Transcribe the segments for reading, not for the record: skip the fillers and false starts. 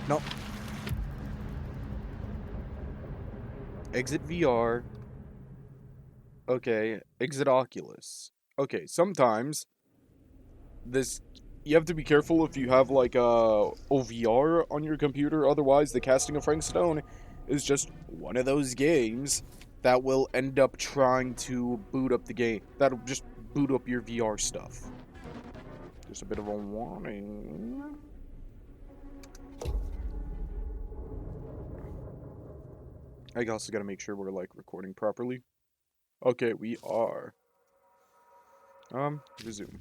No. Exit VR. Okay. Exit Oculus. Okay, sometimes this you have to be careful if you have like a OVR on your computer, otherwise the Casting of Frank Stone is just one of those games that will end up trying to boot up the game. That'll just boot up your VR stuff. Just a bit of a warning. I also gotta make sure we're like recording properly. Okay, we are. Resume.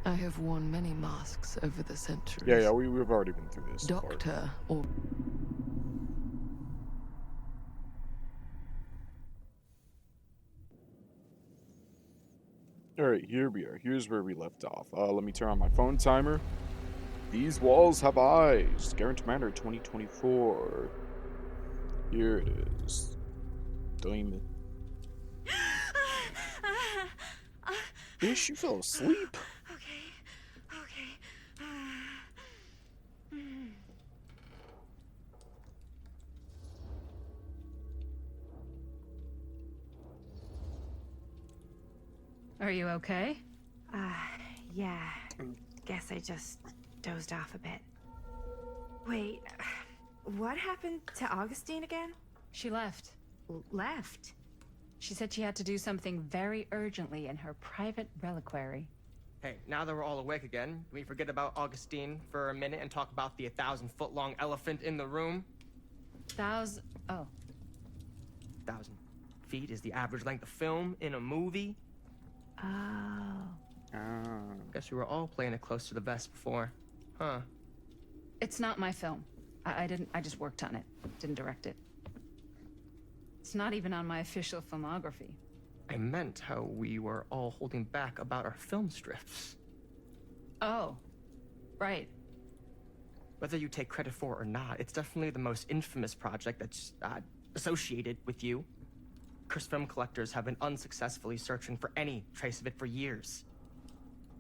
I have worn many masks over the Yeah, centuries. we've already been through this part. Doctor or... Alright, here we are. Here's where we left off. Let me turn on my phone timer. These walls have eyes. Geralt Manor 2024. Here it is. Diamond. Bitch, you fell asleep. Okay. Are you okay? Yeah. Guess I just dozed off a bit. Wait, what happened to Augustine again? She left. Left? She said she had to do something very urgently in her private reliquary. Hey, now that we're all awake again, can we forget about Augustine for a minute and talk about the 1,000-foot-long elephant in the room? Oh. 1,000 feet is the average length of film in a movie. Oh. Guess we were all playing it close to the vest before. Huh. It's not my film. I just worked on it. Didn't direct it. It's not even on my official filmography. I meant how we were all holding back about our film strips. Oh. Right. Whether you take credit for it or not, it's definitely the most infamous project that's associated with you. Cursed film collectors have been unsuccessfully searching for any trace of it for years.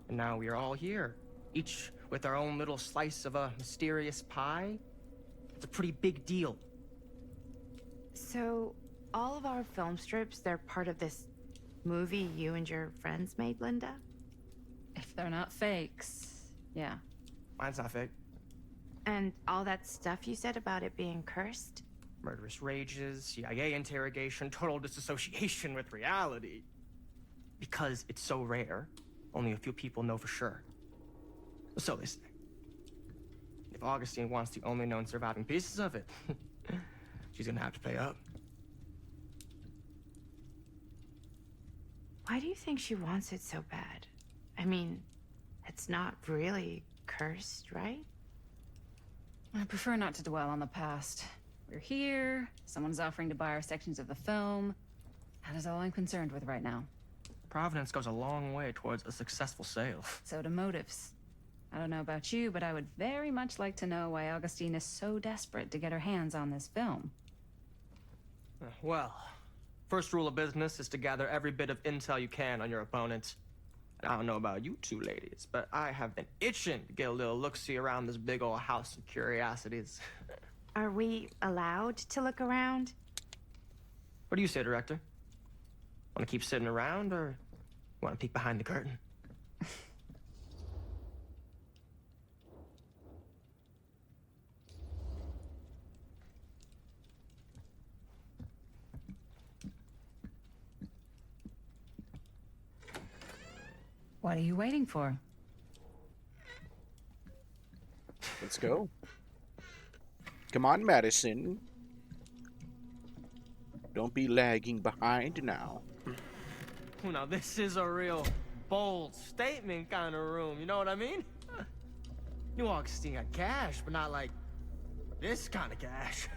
And now we are all here, each with our own little slice of a mysterious pie. It's a pretty big deal. So, all of our film strips, they're part of this movie you and your friends made, Linda? If they're not fakes, yeah. Mine's not fake. And all that stuff you said about it being cursed? Murderous rages, CIA interrogation, total disassociation with reality. Because it's so rare, only a few people know for sure. So they say. If Augustine wants the only known surviving pieces of it, she's gonna have to pay up. Why do you think she wants it so bad? I mean, it's not really cursed, right? I prefer not to dwell on the past. We're here, someone's offering to buy our sections of the film. That is all I'm concerned with right now. Providence goes a long way towards a successful sale. So do motives. I don't know about you, but I would very much like to know why Augustine is so desperate to get her hands on this film. Well, first rule of business is to gather every bit of intel you can on your opponent. I don't know about you two ladies, but I have been itching to get a little look-see around this big old house of curiosities. Are we allowed to look around? What do you say, Director? Want to keep sitting around, or want to peek behind the curtain? What are you waiting for? Let's go. Come on, Madison. Don't be lagging behind now. Well, now this is a real bold statement kind of room, you know what I mean? New Augustine got cash, but not like this kind of cash.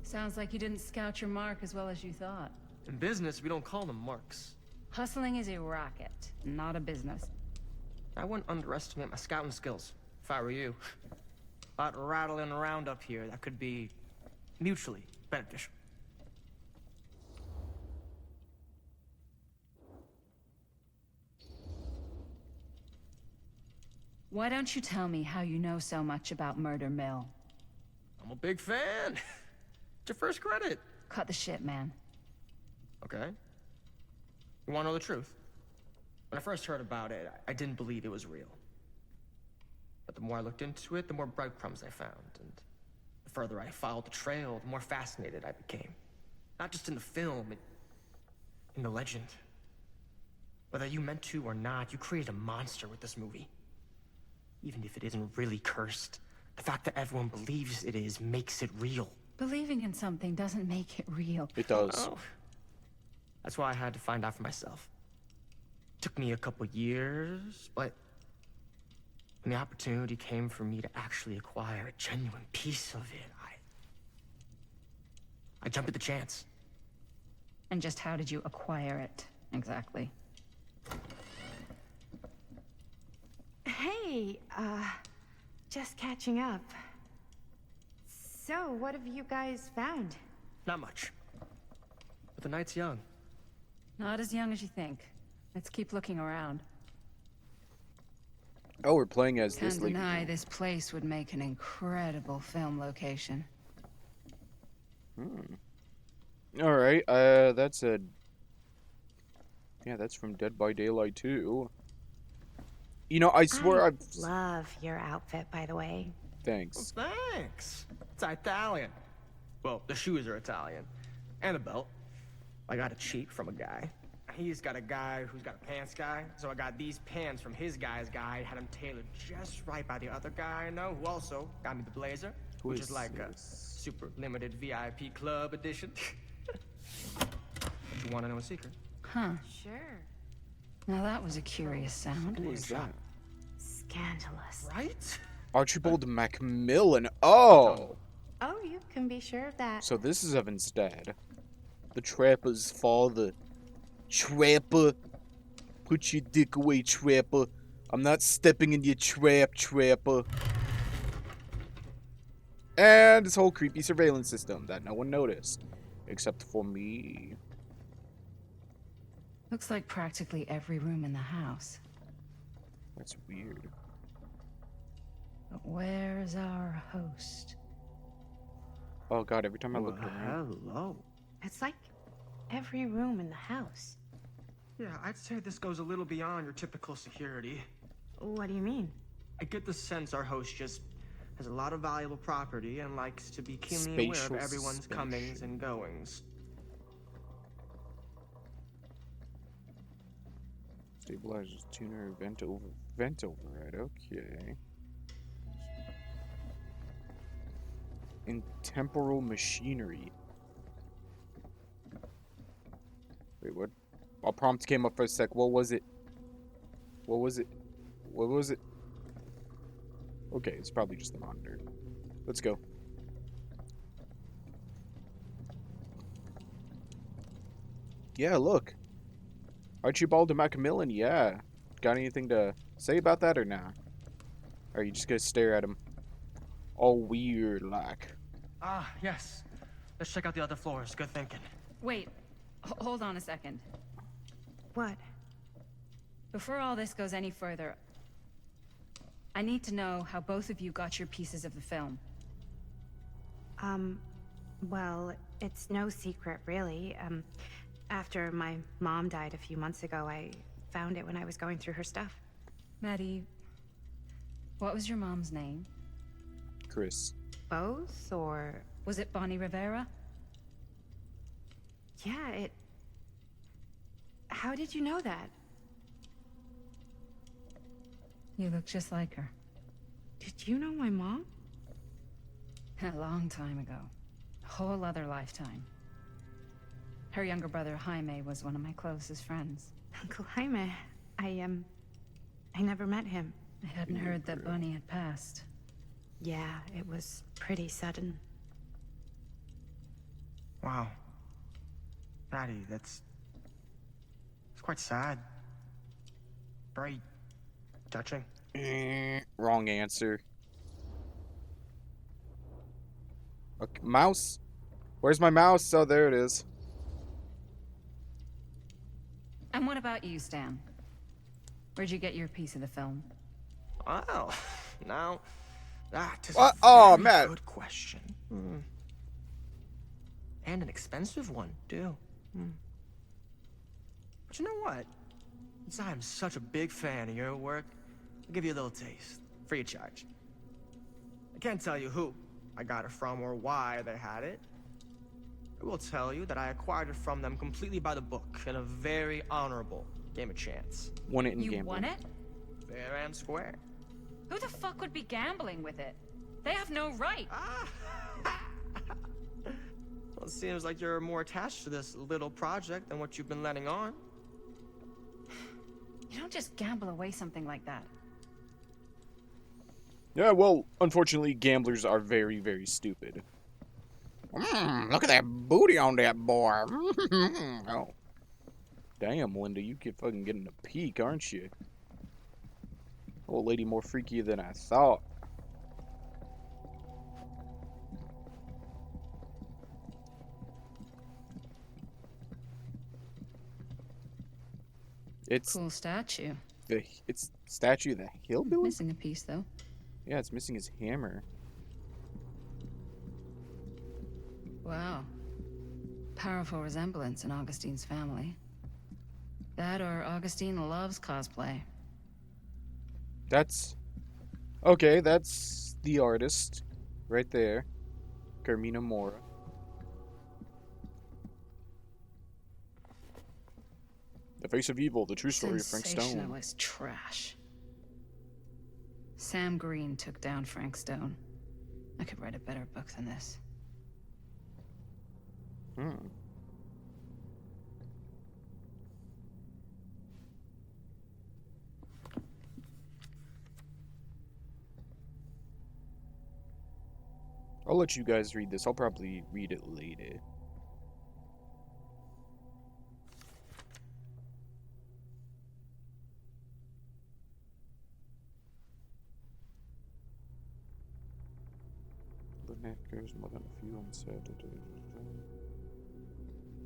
Sounds like you didn't scout your mark as well as you thought. In business, we don't call them marks. Hustling is a racket, not a business. I wouldn't underestimate my scouting skills, if I were you. A lot rattling around up here that could be mutually beneficial. Why don't you tell me how you know so much about Murder Mill? I'm a big fan. It's your first credit. Cut the shit, man. Okay. You wanna know the truth? When I first heard about it, I didn't believe it was real. But the more I looked into it, the more breadcrumbs I found, and the further I followed the trail, the more fascinated I became. Not just in the film, in the legend. Whether you meant to or not, you created a monster with this movie. Even if it isn't really cursed, the fact that everyone believes it is makes it real. Believing in something doesn't make it real. It does. Oh. That's why I had to find out for myself. Took me a couple years, but when the opportunity came for me to actually acquire a genuine piece of it, I jumped at the chance. And just how did you acquire it, exactly? Hey, just catching up. So, what have you guys found? Not much. But the night's young. Not as young as you think. Let's keep looking around. Oh, we're playing as this Can't lady. deny this place would make an incredible film location. All right. That's a. Yeah, that's from Dead by Daylight 2. You know, I swear I've. Love your outfit, by the way. Thanks. Thanks. It's Italian. Well, the shoes are Italian. And the belt. I got a cheat from a guy. He's got a guy who's got a pants guy. So I got these pants from his guy's guy. Had them tailored just right by the other guy I know, who also got me the blazer. Who which is is like a this? super limited VIP club edition. But you want to know a secret? Huh. Sure. Now that was a curious sound. Who is that? Scandalous. Right? Archibald Macmillan. Oh! Oh, you can be sure of that. So this is Evan's dad. The trapper's father. Trapper. Put your dick away, trapper. I'm not stepping in your trap, trapper. And this whole creepy surveillance system that no one noticed. Except for me. Looks like practically every room in the house. That's weird. But where's our host? Oh god, every time I look around. Hello. It's like every room in the house. Yeah, I'd say this goes a little beyond your typical security. What do you mean? I get the sense our host just has a lot of valuable property and likes to be keenly aware of Spatial everyone's suspension. comings and goings. Stabilizers, tuner, vent override. Okay. Intemporal machinery. Wait, what? A prompt came up for a sec. What was it? What was it? What was it? Okay, it's probably just the monitor. Let's go. Yeah, look. Archibald Macmillan, yeah. Got anything to say about that or nah? Or are you just gonna stare at him? All weird like. Ah, yes. Let's check out the other floors. Good thinking. Wait, hold on a second. What? Before all this goes any further, I need to know how both of you got your pieces of the film. Well, it's no secret, really. After my mom died a few months ago, I found it when I was going through her stuff. Maddie, what was your mom's name? Chris. Both, or... Was it Bonnie Rivera? Yeah, it... How did you know that? You look just like her. Did you know my mom? A long time ago. A whole other lifetime. Her younger brother, Jaime, was one of my closest friends. Uncle Jaime. I never met him. I hadn't heard that Bonnie had passed. Yeah, it was pretty sudden. Wow. Maddie, it's quite sad. Very touching. Wrong answer. Okay, mouse? Where's my mouse? Oh, there it is. And what about you, Stan? Where'd you get your piece of the film? Well, now, that is What? a Oh, very Matt. good question. And an expensive one, too. But you know what? Since I am such a big fan of your work, I'll give you a little taste, free of charge. I can't tell you who I got it from or why they had it. I will tell you that I acquired it from them completely by the book in a very honorable game of chance. Won it in You gambling. won it? Fair and square. Who the fuck would be gambling with it? They have no right. Well, it seems like you're more attached to this little project than what you've been letting on. You don't just gamble away something like that. Yeah, well, unfortunately, gamblers are very, very stupid. Look at that booty on that boy. Oh. Damn, Linda, you keep fucking getting a peek, aren't you? Old lady more freaky than I thought. It's Cool statue. it's statue of the hillbilly? Missing a piece, though. Yeah, it's missing his hammer. Wow. Powerful resemblance in Augustine's family. That or Augustine loves cosplay. That's okay, that's the artist right there. Carmina Mora. The Face of Evil, the true story of Frank Stone. Sensationalist trash. Sam Green took down Frank Stone. I could write a better book than this. I'll let you guys read this. I'll probably read it later. The neck goes more than a few unsaid.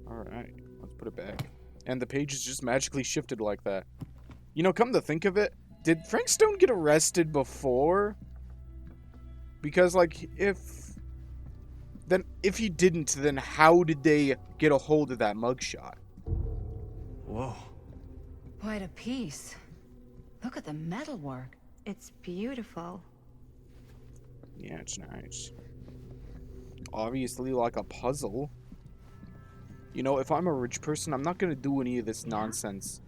Alright, let's put it back. And the page is just magically shifted like that. You know, come to think of it, did Frank Stone get arrested before? Because, like, if he didn't, then how did they get a hold of that mugshot? Whoa. Quite a piece. Look at the metalwork. It's beautiful. Yeah, it's nice. Obviously, like a puzzle. You know, if I'm a rich person, I'm not gonna do any of this nonsense.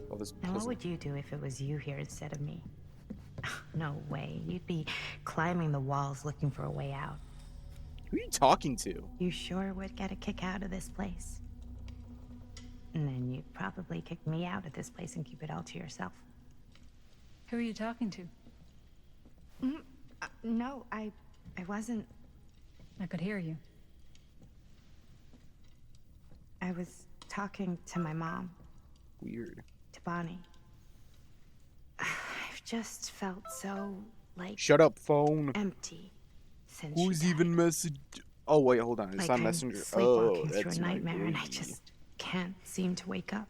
All this Now, what puzzle. would you do if it was you here instead of me? No way. You'd be climbing the walls looking for a way out. Who are you talking to? You sure would get a kick out of this place. And then you'd probably kick me out of this place and keep it all to yourself. Who are you talking to? No, I wasn't. I could hear you. I was talking to my mom, Weird. to Bonnie. I've just felt so, like, Shut up, phone. empty since Who's she even died. message? Oh wait, hold on. It's Like not I'm Messenger. Oh, sleepwalking through that's a my nightmare, and I baby. just can't seem to wake up.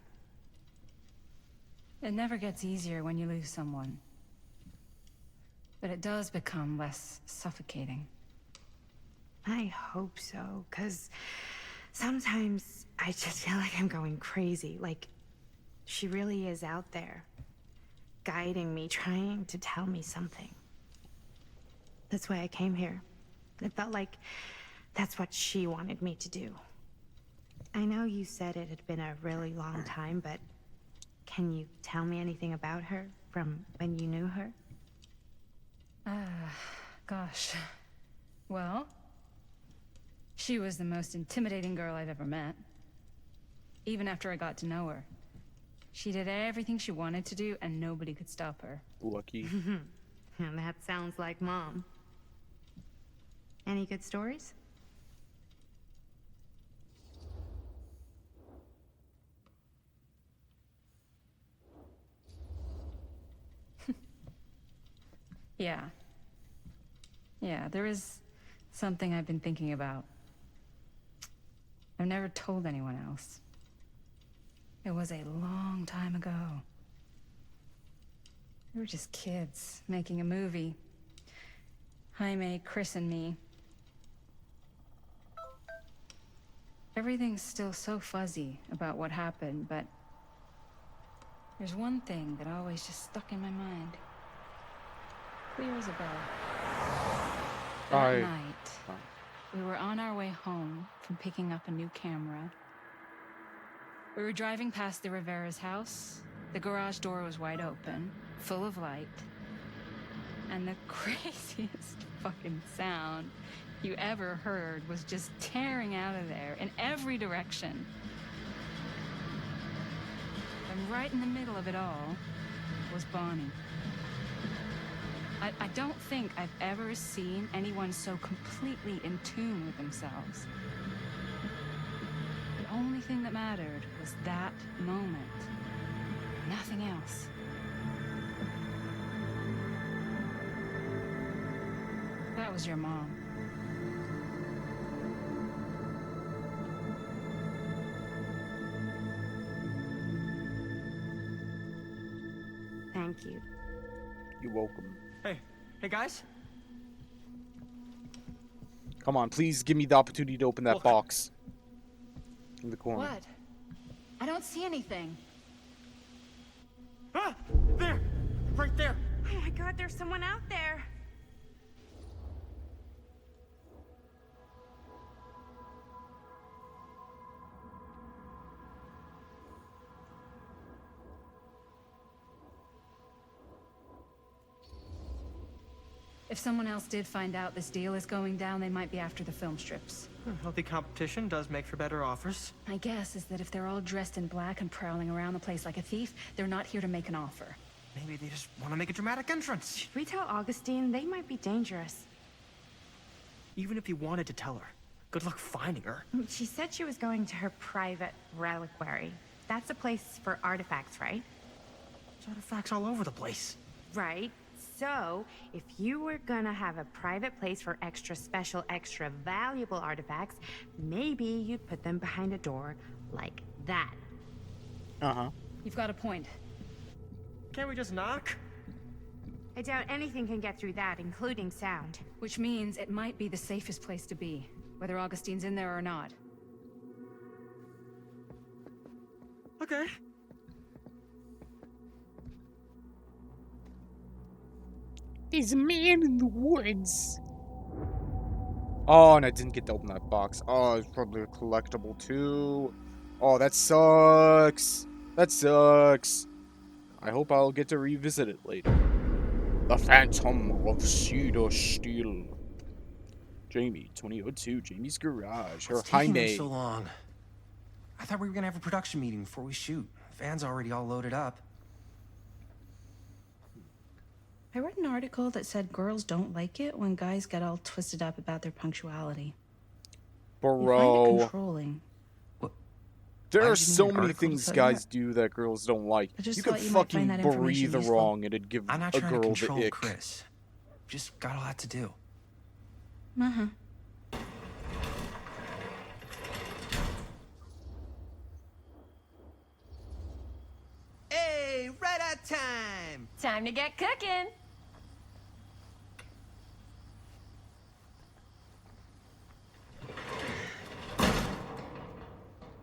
It never gets easier when you lose someone. But it does become less suffocating. I hope so, because sometimes I just feel like I'm going crazy. Like, she really is out there, guiding me, trying to tell me something. That's why I came here. It felt like that's what she wanted me to do. I know you said it had been a really long time, but can you tell me anything about her from when you knew her? Gosh. Well, she was the most intimidating girl I've ever met. Even after I got to know her. She did everything she wanted to do, and nobody could stop her. Lucky. And that sounds like Mom. Any good stories? Yeah. Yeah, there is something I've been thinking about. I've never told anyone else. It was a long time ago. We were just kids making a movie. Jaime, Chris, and me. Everything's still so fuzzy about what happened, but there's one thing that always just stuck in my mind. Clear as a bell. That night, we were on our way home from picking up a new camera. We were driving past the Rivera's house. The garage door was wide open, full of light. And the craziest fucking sound you ever heard was just tearing out of there in every direction. And right in the middle of it all was Bonnie. I don't think I've ever seen anyone so completely in tune with themselves. The only thing that mattered was that moment. Nothing else. That was your mom. Thank you. You're welcome. Hey guys. Come on, please give me the opportunity to open that Look. box. In the corner. What? I don't see anything. Ah! There! Right there! Oh my god, there's someone out there. If someone else did find out this deal is going down, they might be after the film strips. Healthy competition does make for better offers. My guess is that if they're all dressed in black and prowling around the place like a thief, they're not here to make an offer. Maybe they just want to make a dramatic entrance. Should we tell Augustine? They might be dangerous. Even if you wanted to tell her, good luck finding her. She said she was going to her private reliquary. That's a place for artifacts, right? There's artifacts all over the place. Right. So, if you were gonna have a private place for extra special, extra valuable artifacts, maybe you'd put them behind a door like that. Uh-huh. You've got a point. Can't we just knock? I doubt anything can get through that, including sound. Which means it might be the safest place to be, whether Augustine's in there or not. Okay. There's a man in the woods. Oh, and I didn't get to open that box. Oh, it's probably a collectible too. Oh, that sucks. That sucks. I hope I'll get to revisit it later. The Phantom of Cedar Steel. Jamie, 2002, Jamie's Garage. Or What's taking them Jaime. so long? I thought we were gonna have a production meeting before we shoot. Van's already all loaded up. I read an article that said girls don't like it when guys get all twisted up about their punctuality. They find it Bro. controlling. There Why are did you need so an many article to things say guys do that girls don't like. I just You could thought you might fucking find that information breathe useful. wrong and it'd give I'm not a trying to girl the control ick. Chris. Just got a lot to do. Uh-huh. Hey, right on time! Time to get cooking.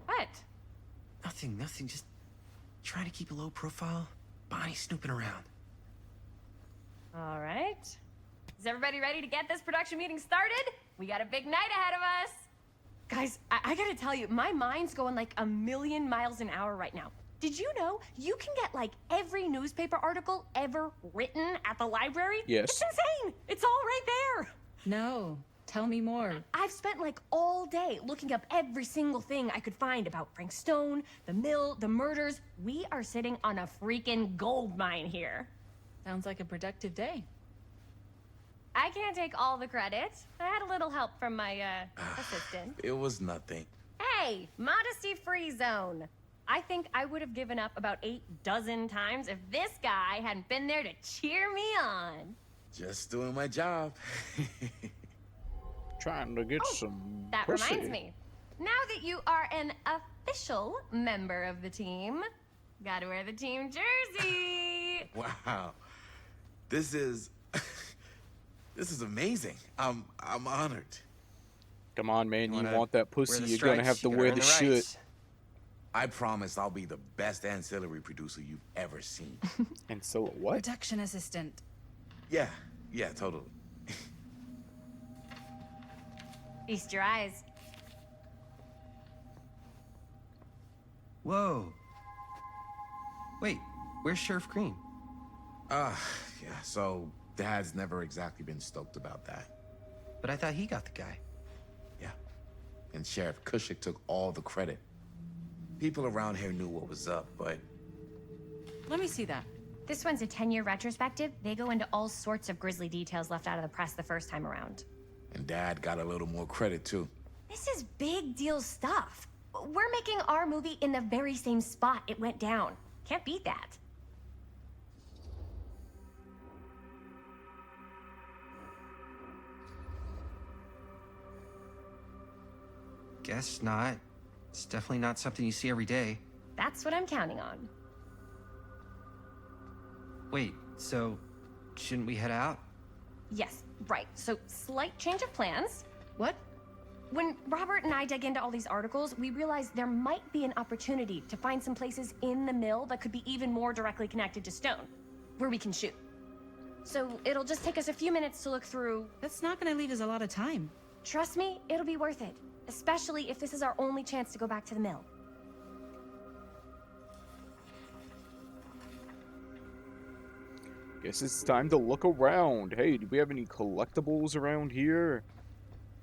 What? Nothing, just trying to keep a low profile. Bonnie snooping around. All right. Is everybody ready to get this production meeting started? We got a big night ahead of us. Guys, I gotta tell you, my mind's going like a million miles an hour right now. Did you know you can get like every newspaper article ever written at the library? Yes. It's insane. It's all right there. No. Tell me more. I've spent like all day looking up every single thing I could find about Frank Stone, the mill, the murders. We are sitting on a freaking gold mine here. Sounds like a productive day. I can't take all the credit. I had a little help from my assistant. It was nothing. Hey, modesty-free zone. I think I would have given up about 8 dozen times if this guy hadn't been there to cheer me on. Just doing my job. Trying to get some That pussy. reminds me. Now that you are an official member of the team, gotta wear the team jersey. Wow. This is this is amazing. I'm honored. Come on, man. You wanna want that wear pussy? the You're gonna stripes, have to you gotta wear earn the the shit. rights. I promise I'll be the best ancillary producer you've ever seen. And so what? Production assistant. Yeah, totally. Feast your eyes. Whoa. Wait, where's Sheriff Green? Yeah, so Dad's never exactly been stoked about that. But I thought he got the guy. Yeah. And Sheriff Cushik took all the credit. People around here knew what was up, but Let me see that. This one's a 10-year retrospective. They go into all sorts of grisly details left out of the press the first time around. and Dad got a little more credit too. This is big deal stuff. We're making our movie in the very same spot it went down. Can't beat that. Guess not. It's definitely not something you see every day. That's what I'm counting on. Wait, so shouldn't we head out? Yes, right. So, slight change of plans. What? When Robert and I dug into all these articles, we realized there might be an opportunity to find some places in the mill that could be even more directly connected to Stone, where we can shoot. So, it'll just take us a few minutes to look through. That's not gonna leave us a lot of time. Trust me, it'll be worth it. Especially if this is our only chance to go back to the mill. Guess it's time to look around. Hey, do we have any collectibles around here?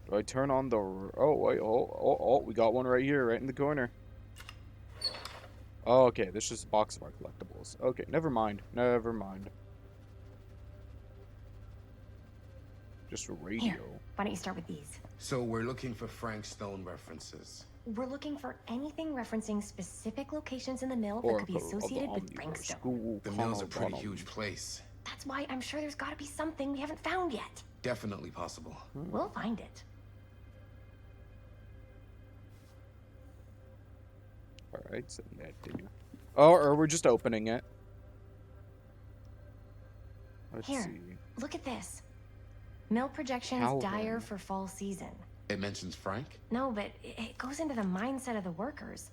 Do I turn on the... Oh, wait. Oh, we got one right here, right in the corner. Oh, okay, this is just a box of our collectibles. Okay, never mind. Never mind. Just a radio. Here, why don't you start with these? So we're looking for Frank Stone references. We're looking for anything referencing specific locations in the mill that could be Oracle of the associated with Frank Omniverse. Stone. School The mill's a pretty Colonel. huge place. That's why I'm sure there's gotta be something we haven't found yet. Definitely possible. We'll find it. Alright, so that did. Oh, or we're just opening it. Let's Here. see. Look at this. Mill projections Calvin. dire for fall season. It mentions Frank? No, but it goes into the mindset of the workers.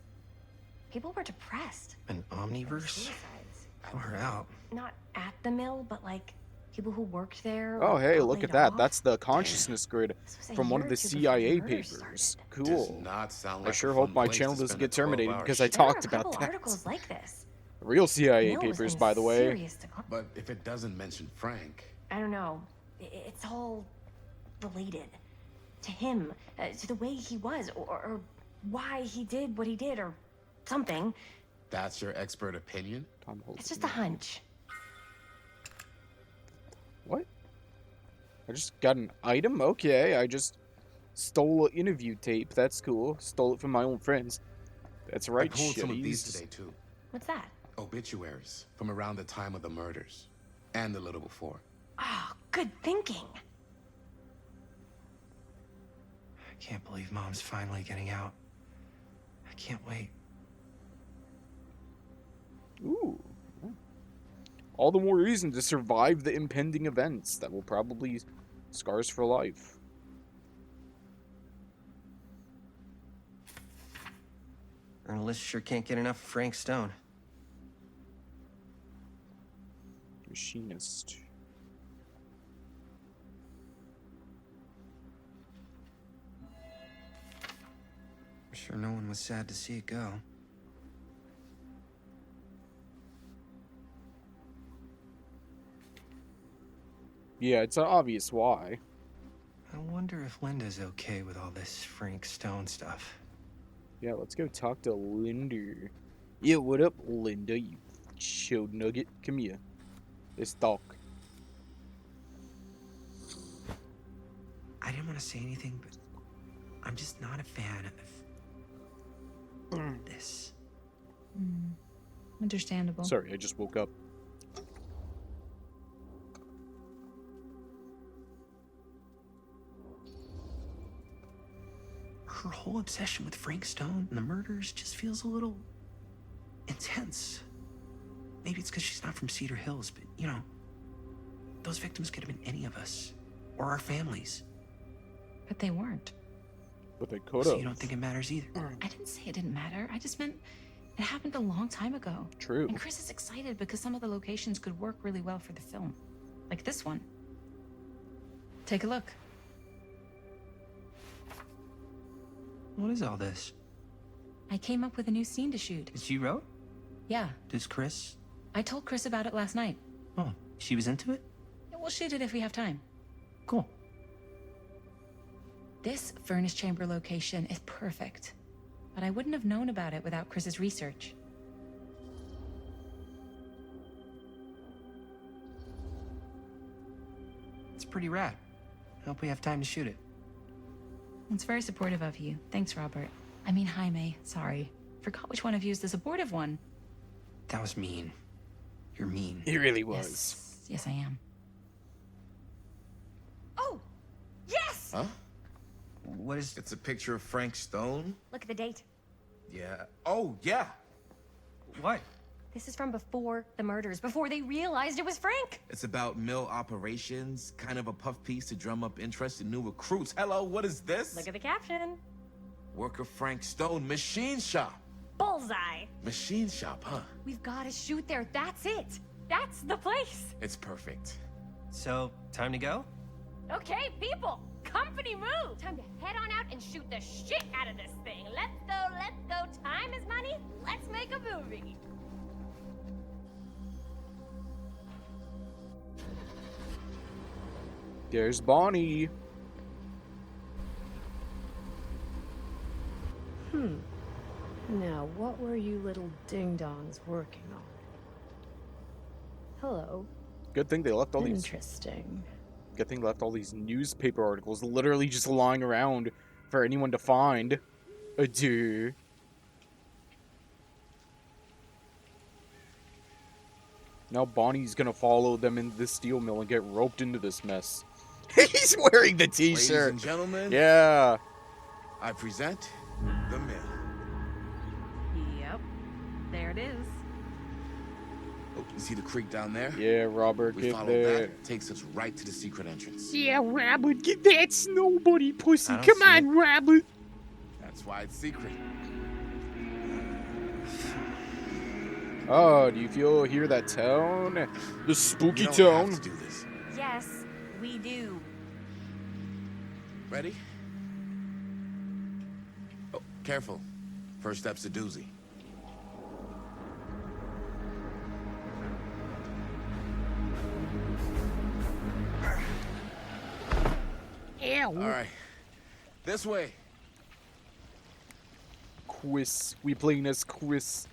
People were depressed. An omniverse? Suicides. Far out. Not at the mill, but like people who worked there. Oh, or hey, got look laid at that. off. That's the consciousness grid This was a from one year of or the two before CIA murder papers. started. Does Cool. not sound I like sure a hope fun my place channel to doesn't spend get a 12-hour terminated because I shift. There were talked a about couple that. articles like this. Real CIA Mill was papers, in by the way. serious decline. But if it doesn't mention Frank, I don't know. It's all related to him, to the way he was, or why he did what he did, or something. that's your expert opinion? Tom Holtz. It's just a hunch. What? I just got an item? Okay, I just stole an interview tape. That's cool. Stole it from my own friends. That's right, I pulled some of these shitties. today too. What's that? Obituaries from around the time of the murders. And a little before. Oh, good thinking. I can't believe Mom's finally getting out. I can't wait. Ooh. All the more reason to survive the impending events that will probably scar us for life. Journalists sure can't get enough of Frank Stone. Machinist. I'm sure no one was sad to see it go. Yeah, it's obvious why. I wonder if Linda's okay with all this Frank Stone stuff. Yeah, let's go talk to Linda. Yeah, what up, Linda, you chilled nugget? Come here. Let's talk. I didn't want to say anything, but I'm just not a fan of this. Understandable. Sorry, I just woke up. Her whole obsession with Frank Stone and the murders just feels a little intense. Maybe it's because she's not from Cedar Hills, but you know, Those victims could have been any of us. Or our families. But they weren't. But they could So have. you don't think it matters either? I didn't say it didn't matter. I just meant it happened a long time ago. True. And Chris is excited because some of the locations could work really well for the film. Like this one. Take a look. What is all this? I came up with a new scene to shoot. That you wrote? Yeah, Does Chris? I told Chris about it last night. Oh, she was into it? We'll shoot it if we have time. Cool. This furnace chamber location is perfect. But I wouldn't have known about it without Chris's research. It's pretty rad. Hope we have time to shoot it. It's very supportive of you. Thanks, Robert. I mean, Jaime. Sorry. Forgot which one of you is the supportive one. That was mean. You're mean. He really was. Yes, I am. Oh, yes! Huh? What is... It's a picture of Frank Stone? Look at the date. Yeah. Oh, yeah. What? This is from before the murders, before they realized it was Frank. It's about mill operations, kind of a puff piece to drum up interest in new recruits. Hello, what is this? Look at the caption. Worker Frank Stone, machine shop. Bullseye. Machine shop, huh? We've got to shoot there. That's it. That's the place. It's perfect. So, time to go? Okay, people. Company move. Time to head on out and shoot the shit out of this thing. Let's go, let's go. Time is money. Let's make a movie. There's Bonnie. Now, what were you little ding-dongs working on? Hello. Good thing they left all these. Interesting. Good thing they left all these newspaper articles literally just lying around for anyone to find. Adieu. Now Bonnie's gonna follow them into the steel mill and get roped into this mess. He's wearing the Ladies t-shirt. and gentlemen, Yeah. I present the mill. Yep. There it is. Oh, you see the creek down there? Yeah, Robert, We get follow there. that, takes us right to the secret entrance. Yeah, Robert, get that snowbody pussy. I don't Come see on, Robert. That's why it's secret. Oh, do you hear that tone? The spooky You don't tone. have to do this. Yes, we do. Ready? Oh, careful. First step's a doozy. Ew. All right. This way. Quiz. We playing as Quiz.